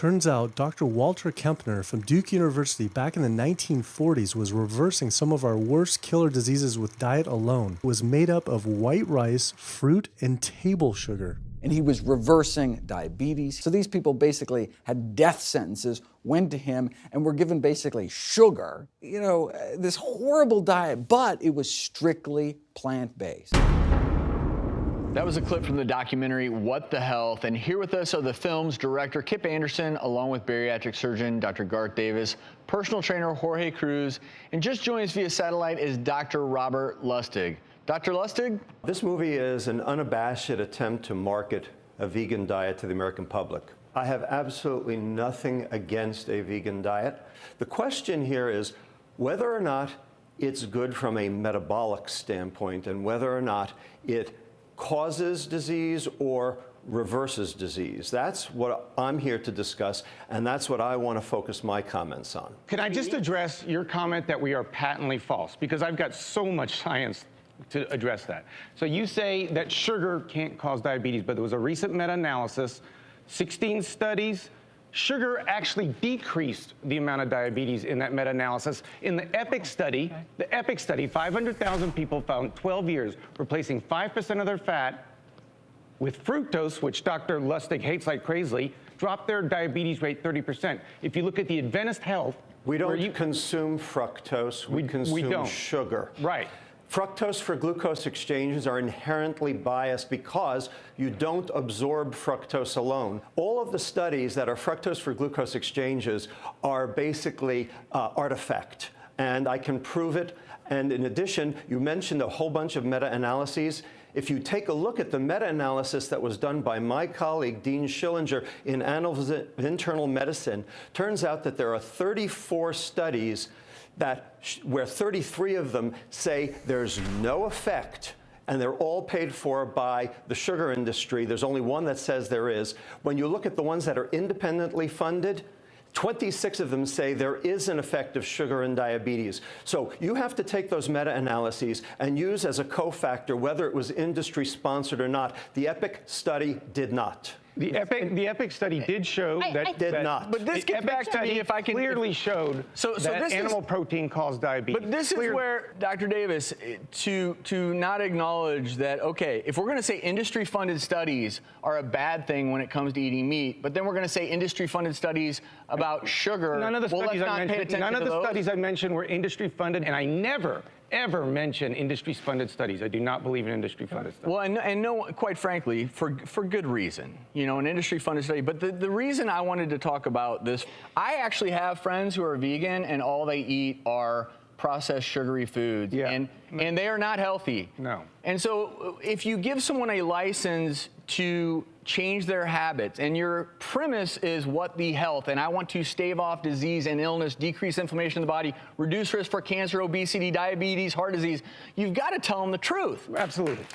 Turns out Dr. Walter Kempner from Duke University back in the 1940s was reversing some of our worst killer diseases with diet alone. It was made up of white rice, fruit, and table sugar. And he was reversing diabetes. So these people basically had death sentences, went to him, and were given basically sugar. You know, this horrible diet, but it was strictly plant-based. That was a clip from the documentary What the Health, and here with us are the film's director Kip Anderson, along with bariatric surgeon Dr. Garth Davis, personal trainer Jorge Cruz, and just joining us via satellite is Dr. Robert Lustig. Dr. Lustig? This movie is an unabashed attempt to market a vegan diet to the American public. I have absolutely nothing against a vegan diet. The question here is whether or not it's good from a metabolic standpoint and whether or not it causes disease or reverses disease. That's what I'm here to discuss, and that's what I want to focus my comments on. Can I just address your comment that we are patently false? Because I've got so much science to address that. So you say that sugar can't cause diabetes, but there was a recent meta-analysis, 16 studies. Sugar actually decreased the amount of diabetes in that meta-analysis. In the EPIC study, 500,000 people found 12 years replacing 5% of their fat with fructose, which Dr. Lustig hates like crazy, dropped their diabetes rate 30%. If you look at the Adventist Health... We don't consume fructose, we consume sugar. Right. Fructose for glucose exchanges are inherently biased because you don't absorb fructose alone. All of the studies that are fructose for glucose exchanges are basically artifact, and I can prove it. And in addition, you mentioned a whole bunch of meta-analyses. If you take a look at the meta-analysis that was done by my colleague, Dean Schillinger, in Annals of Internal Medicine, turns out that there are 34 studies where 33 of them say there's no effect, and they're all paid for by the sugar industry. There's only one that says there is. When you look at the ones that are independently funded, 26 of them say there is an effect of sugar in diabetes. So you have to take those meta-analyses and use as a cofactor whether it was industry-sponsored or not. The EPIC study did not. The EPIC study did show that did not. But this gets back to me, if I can... clearly showed that animal protein caused diabetes. But this is where, Dr. Davis, to not acknowledge that, okay, if we're going to say industry-funded studies are a bad thing when it comes to eating meat, but then we're going to say industry-funded studies about sugar, none of the studies I mentioned were industry-funded, and I never, ever mention industry-funded studies. I do not believe in industry-funded studies. Well, and no, quite frankly, for good reason, you know, an industry-funded study. But the reason I wanted to talk about this, I actually have friends who are vegan and all they eat are processed sugary foods, and they are not healthy. No. And so if you give someone a license to change their habits, and your premise is what the health, and I want to stave off disease and illness, decrease inflammation in the body, reduce risk for cancer, obesity, diabetes, heart disease, you've got to tell them the truth. Absolutely.